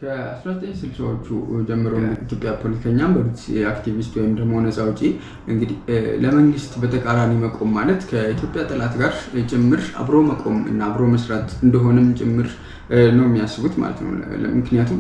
ከ1960ዎቹ ጀምሮ ኢትዮጵያ ፖለቲከኛም በሉት አክቲቪስት ወይም ደግሞ ነፃ አውጪ እንግዲህ ለመንግስት በተቃራኒ መቆም ማለት ከኢትዮጵያ ጠላት ጋር ጭምር አብሮ መቆም እና አብሮ መስራት እንደሆነም ጭምር ነው የሚያስቡት ማለት ነው። ምክንያቱም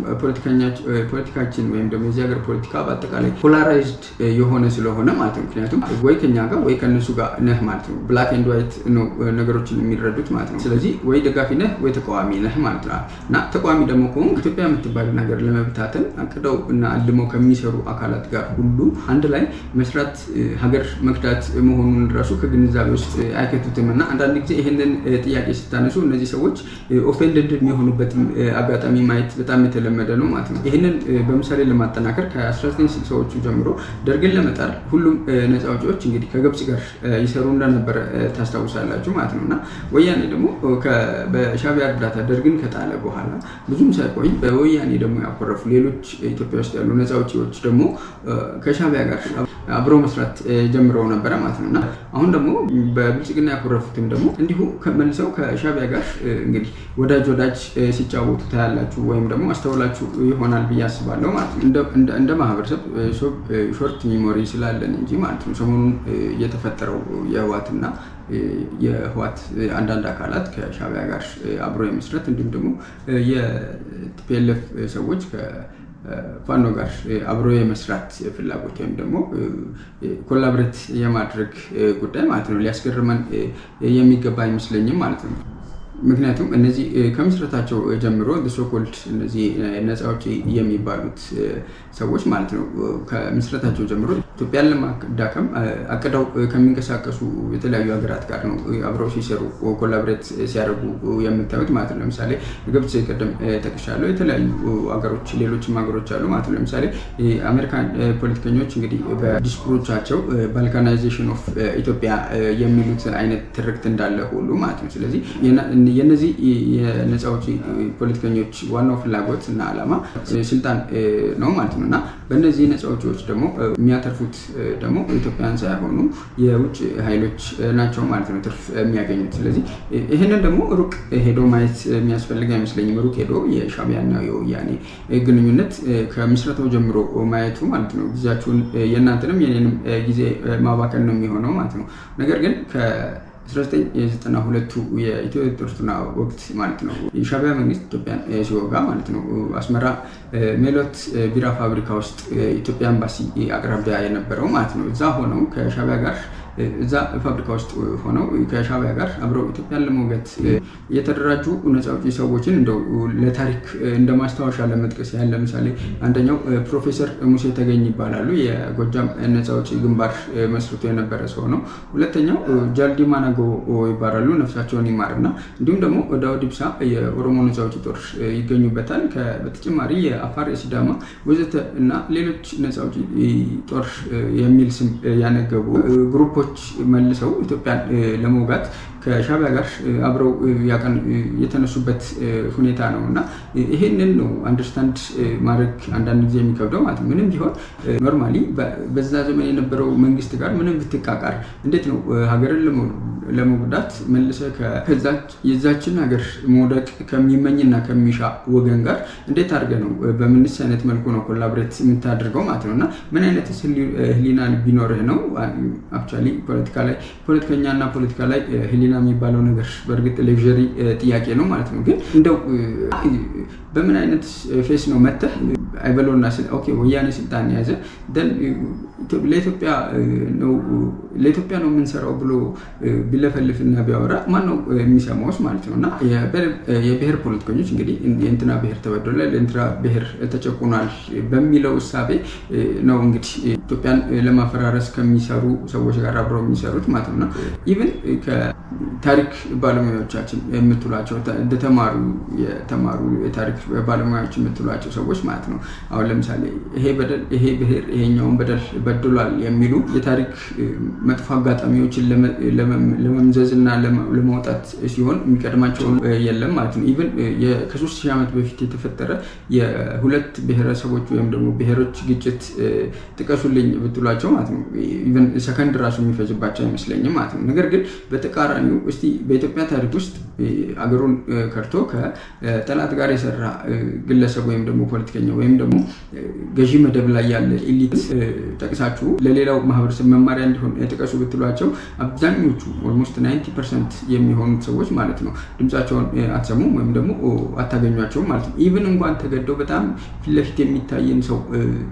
ፖለቲካችን ወይም ደግሞ የዚህ ሀገር ፖለቲካ በአጠቃላይ ፖላራይዝድ የሆነ ስለሆነ ማለት ነው። ምክንያቱም ወይ ከኛ ጋር ወይ ከነሱ ጋር ነህ ማለት ነው። ብላክ ኤንድ ዋይት ነው ነገሮችን የሚረዱት ማለት ነው። ስለዚህ ወይ ደጋፊ ነህ ወይ ተቃዋሚ ነህ ማለት ነው። እና ተቃዋሚ ደግሞ ከሆንክ ኢትዮጵያ የምትባል ነገር ለመብታተን አቅደው እና አልመው ከሚሰሩ አካላት ጋር ሁሉ አንድ ላይ መስራት ሀገር መክዳት መሆኑን ራሱ ከግንዛቤ ውስጥ አይከቱትም። እና አንዳንድ ጊዜ ይህንን ጥያቄ ስታነሱ እነዚህ ሰዎች ኦፌንድድ የሚሆኑበትም አጋጣሚ ማየት በጣም የተለመደ ነው ማለት ነው። ይህንን በምሳሌ ለማጠናከር ከ1960ዎቹ ጀምሮ ደርግን ለመጣል ሁሉም ነፃ አውጪዎች እንግዲህ ከግብጽ ጋር ይሰሩ እንደነበረ ታስታውሳላችሁ ማለት ነው። እና ወያኔ ደግሞ በሻዕቢያ እርዳታ ደርግን ከጣለ በኋላ ብዙም ሳይቆይ በወያኔ ደግሞ ያኮረፉ ሌሎች ኢትዮጵያ ውስጥ ያሉ ነፃ አውጪዎች ደግሞ ከሻዕቢያ ጋር አብረው መስራት ጀምረው ነበረ ማለት ነው። እና አሁን ደግሞ በብልጽግና ያኮረፉትም ደግሞ እንዲሁ መልሰው ከሻዕቢያ ጋር እንግዲህ ወዳጅ ሲጫወቱ ታያላችሁ ወይም ደግሞ አስተውላችሁ ይሆናል ብዬ አስባለሁ ማለት ነው። እንደ ማህበረሰብ ሾርት ሚሞሪ ስላለን እንጂ ማለት ነው። ሰሞኑን የተፈጠረው የህወሓትና የህወሓት አንዳንድ አካላት ከሻዕቢያ ጋር አብሮ የመስራት እንዲሁም ደግሞ የቲፒኤልኤፍ ሰዎች ፋኖ ጋር አብሮ የመስራት ፍላጎት ወይም ደግሞ ኮላብሬት የማድረግ ጉዳይ ማለት ነው ሊያስገርመን የሚገባ አይመስለኝም ማለት ነው። ምክንያቱም እነዚህ ከምስረታቸው ጀምሮ ሶኮልድ እነዚህ ነፃ አውጪ የሚባሉት ሰዎች ማለት ነው ከምስረታቸው ጀምሮ ኢትዮጵያን ለማዳከም አቅደው ከሚንቀሳቀሱ የተለያዩ ሀገራት ጋር ነው አብረው ሲሰሩ ኮላብሬት ሲያደርጉ የምታዩት ማለት ነው። ለምሳሌ ግብጽ ቀደም ጠቅሻለሁ። የተለያዩ ሀገሮች ሌሎችም ሀገሮች አሉ ማለት ነው። ለምሳሌ አሜሪካን ፖለቲከኞች እንግዲህ በዲስኩሮቻቸው ባልካናይዜሽን ኦፍ ኢትዮጵያ የሚሉት አይነት ትርክት እንዳለ ሁሉ ማለት ነው። ስለዚህ የነዚህ የነፃ አውጪ ፖለቲከኞች ዋናው ፍላጎት እና ዓላማ ስልጣን ነው ማለት ነው። እና በእነዚህ ነፃ አውጪዎች ደግሞ የሚያተርፉት ደግሞ ኢትዮጵያን ሳይሆኑ የውጭ ኃይሎች ናቸው ማለት ነው ትርፍ የሚያገኙት። ስለዚህ ይህንን ደግሞ ሩቅ ሄዶ ማየት የሚያስፈልግ አይመስለኝም። ሩቅ ሄዶ የሻዕቢያና የወያኔ ግንኙነት ከምስረታው ጀምሮ ማየቱ ማለት ነው ጊዜያችሁን የእናንተንም የኔንም ጊዜ ማባከን ነው የሚሆነው ማለት ነው። ነገር ግን 1992 የኢትዮ ኤርትራ ወቅት ማለት ነው የሻዕቢያ መንግስት ኢትዮጵያን ሲወጋ ማለት ነው አስመራ ሜሎት ቢራ ፋብሪካ ውስጥ ኢትዮጵያ ኤምባሲ አቅራቢያ የነበረው ማለት ነው እዛ ሆነው ከሻዕቢያ ጋር እዛ ፋብሪካ ውስጥ ሆነው ከሻዕቢያ ጋር አብረው ኢትዮጵያን ለመውጋት የተደራጁ ነፃ አውጪ ሰዎችን እንደው ለታሪክ እንደማስታወሻ ለመጥቀስ ያህል ለምሳሌ አንደኛው ፕሮፌሰር ሙሴ ተገኝ ይባላሉ። የጎጃም ነፃ አውጪ ግንባር መስርቶ የነበረ ሰው ነው። ሁለተኛው ጃልዲማ ናጎ ይባላሉ፣ ነፍሳቸውን ይማርና እንዲሁም ደግሞ ዳውድ ኢብሳ የኦሮሞ ነፃ አውጪ ጦር ይገኙበታል። በተጨማሪ የአፋር፣ የሲዳማ ወዘተ እና ሌሎች ነፃ አውጪ ጦር የሚል ስም ያነገቡ ግሩፖች መልሰው ኢትዮጵያን ለመውጋት ከሻዕቢያ ጋር አብረው የተነሱበት ሁኔታ ነው። እና ይሄንን ነው አንደርስታንድ ማድረግ አንዳንድ ጊዜ የሚከብደው ማለት ነው። ምንም ቢሆን ኖርማሊ በዛ ዘመን የነበረው መንግስት ጋር ምንም ብትቃቃር እንዴት ነው ሀገርን ለመጉዳት መልሰ የዛችን ሀገር መውደቅ ከሚመኝና ከሚሻ ወገን ጋር እንዴት አድርገህ ነው በምንስ አይነት መልኩ ነው ኮላብሬት የምታደርገው ማለት ነው። እና ምን አይነት ህሊና ቢኖርህ ነው አክቹዋሊ ፖለቲከኛና ፖለቲካ ላይ ህሊና የሚባለው ነገር በእርግጥ ሌክዠሪ ጥያቄ ነው ማለት ነው። ግን እንደው በምን አይነት ፌስ ነው መተህ አይበለውና ወያኔ ስልጣን የያዘ ለኢትዮጵያ ነው የምንሰራው ብሎ ቢለፈልፍና ቢያወራ ማነው የሚሰማውስ ማለት ነው። እና የብሔር ፖለቲከኞች እንግዲህ የእንትና ብሔር ተበድሏል፣ የእንትና ብሔር ተጨቁኗል በሚለው እሳቤ ነው እንግዲህ ኢትዮጵያን ለማፈራረስ ከሚሰሩ ሰዎች ጋር አብረው የሚሰሩት ማለት ነው። ኢቭን ከታሪክ ባለሙያዎቻችን የምትሏቸው እንደተማሩ የታሪክ ባለሙያዎች የምትሏቸው ሰዎች ማለት ነው አሁን ለምሳሌ ይሄ ብሔር ይሄኛውን በደል በድሏል የሚሉ የታሪክ መጥፎ አጋጣሚዎችን ለመምዘዝና ለማውጣት ሲሆን የሚቀድማቸው የለም ማለት ነው። ኢቭን ከ3000 ዓመት በፊት የተፈጠረ የሁለት ብሔረሰቦች ወይም ደግሞ ብሔሮች ግጭት ጥቀሱልኝ ብትሏቸው ማለት ነው ኢቭን ሰከንድ ራሱ የሚፈጅባቸው አይመስለኝም ማለት ነው። ነገር ግን በተቃራኒው እስቲ በኢትዮጵያ ታሪክ ውስጥ አገሩን ከርቶ ከጠላት ጋር የሰራ ግለሰብ ወይም ደግሞ ፖለቲከኛ ወይም ደግሞ ገዢ መደብ ላይ ያለ ኤሊት ጠቅሳችሁ ለሌላው ማህበረሰብ መማሪያ እንዲሆን ጥቀሱ ብትሏቸው አብዛኞቹ ኦልሞስት 90% የሚሆኑት ሰዎች ማለት ነው ድምጻቸውን አትሰሙም ወይም ደግሞ አታገኟቸውም ማለት ነው። ኢቭን እንኳን ተገደው በጣም ፊት ለፊት የሚታየን ሰው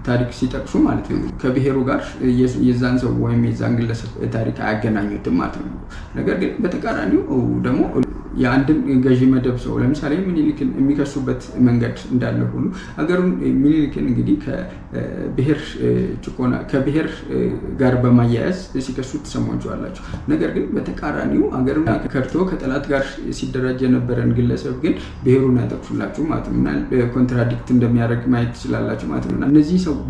ታሪክ ሲጠቅሱ ማለት ነው ከብሔሩ ጋር የዛን ሰው ወይም የዛን ግለሰብ ታሪክ አያገናኙትም ማለት ነው። ነገር ግን በተቃራኒው ደግሞ የአንድን ገዢ መደብ ሰው ለምሳሌ ምኒልክን የሚከሱበት መንገድ እንዳለ ሁሉ ሀገሩን ምኒልክን እንግዲህ ከብሔር ጋር በማያያዝ ሲከሱ ትሰሟቸዋላችሁ። ነገር ግን በተቃራኒው ሀገሩን ከርቶ ከጠላት ጋር ሲደራጅ የነበረን ግለሰብ ግን ብሔሩን ያጠቅሱላችሁ ማለት ነው እና ኮንትራዲክት እንደሚያደርግ ማየት ትችላላችሁ ማለት ነው።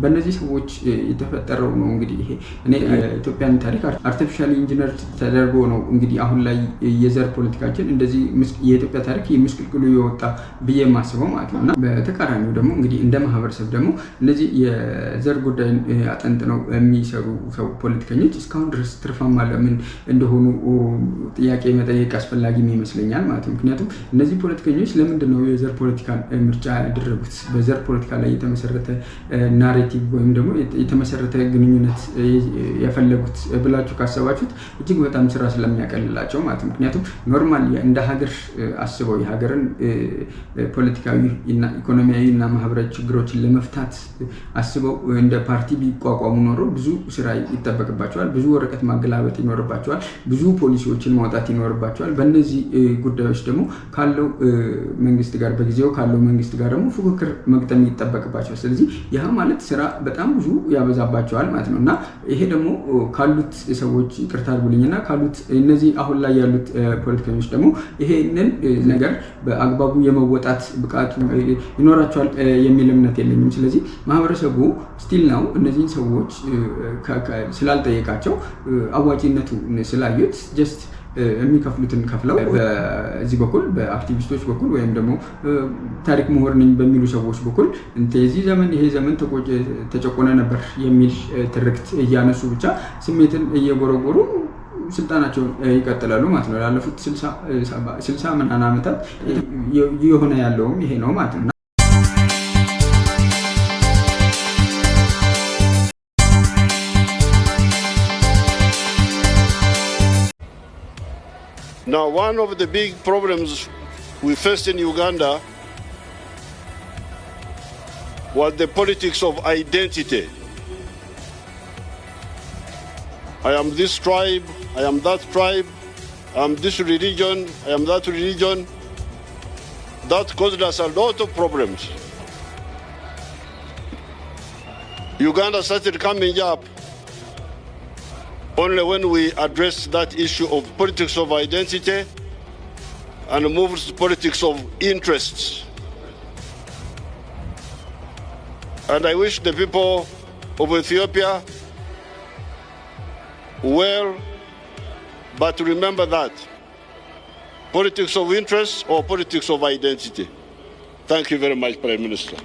በእነዚህ ሰዎች የተፈጠረው ነው እንግዲህ ይሄ እኔ ኢትዮጵያን ታሪክ አርቲፊሻሊ ኢንጂነር ተደርጎ ነው እንግዲህ አሁን ላይ የዘር ፖለቲካችን እንደዚህ የኢትዮጵያ ታሪክ ምስቅልቅሉ የወጣ ብዬ የማስበው ማለት ነው እና በተቃራኒው ደግሞ እንግዲህ እንደ ማህበረሰብ ደግሞ እነዚህ የዘር ጉዳይን አጠንጥነው የሚሰሩ ፖለቲከኞች እስካሁን ድረስ ትርፋማ ለምን እንደሆኑ ጥያቄ መጠየቅ አስፈላጊ ይመስለኛል ማለት ነው። ምክንያቱም እነዚህ ፖለቲከኞች ለምንድን ነው የዘር ፖለቲካን ምርጫ ያደረጉት? በዘር ፖለቲካ ላይ የተመሰረተ ናሬቲቭ ወይም ደግሞ የተመሰረተ ግንኙነት የፈለጉት ብላችሁ ካሰባችሁት እጅግ በጣም ስራ ስለሚያቀልላቸው ማለት ነው። ምክንያቱም ኖርማል እንደ ሀገር አስበው የሀገርን ፖለቲካዊ እና ኢኮኖሚያዊ እና ማህበራዊ ችግሮችን ለመፍታት አስበው እንደ ፓርቲ ቢቋቋሙ ኖሮ ብዙ ስራ ይጠበቅባቸዋል። ብዙ ወረቀት ማገላበጥ ይኖርባቸዋል። ብዙ ፖሊሲዎችን ማውጣት ይኖርባቸዋል። በእነዚህ ጉዳዮች ደግሞ ካለው መንግስት ጋር በጊዜው ካለው መንግስት ጋር ደግሞ ፉክክር መግጠም ይጠበቅባቸዋል። ስለዚህ ያ ማለት ስራ በጣም ብዙ ያበዛባቸዋል ማለት ነው እና ይሄ ደግሞ ካሉት ሰዎች ይቅርታ አድርጉልኝና ካሉት እነዚህ አሁን ላይ ያሉት ፖለቲከኞች ደግሞ ይሄንን ነገር በአግባቡ የመወጣት ብቃቱ ይኖራቸዋል የሚል እምነት የለኝም። ስለዚህ ማህበረሰቡ ስቲል ነው እነዚህን ሰዎች ስላልጠየቃቸው አዋጪነቱ ስላዩት ጀስት የሚከፍሉትን ከፍለው በዚህ በኩል በአክቲቪስቶች በኩል ወይም ደግሞ ታሪክ ምሁር ነኝ በሚሉ ሰዎች በኩል እንተዚህ ዘመን ይሄ ዘመን ተጨቆነ ነበር የሚል ትርክት እያነሱ ብቻ ስሜትን እየጎረጎሩ ስልጣናቸውን ይቀጥላሉ ማለት ነው። ላለፉት 60 ምናምን ዓመታት የሆነ ያለውም ይሄ ነው ማለት ነው። Now, one of the big problems we faced in Uganda was the politics of identity. I am this tribe, I am that tribe, I am this religion, I am that religion. That caused us a lot of problems. Uganda started coming up only when we addressed that issue of politics of identity and moved to politics of interests. And I wish the people of Ethiopia well, but remember that politics of interest or politics of identity. Thank you very much, Prime Minister.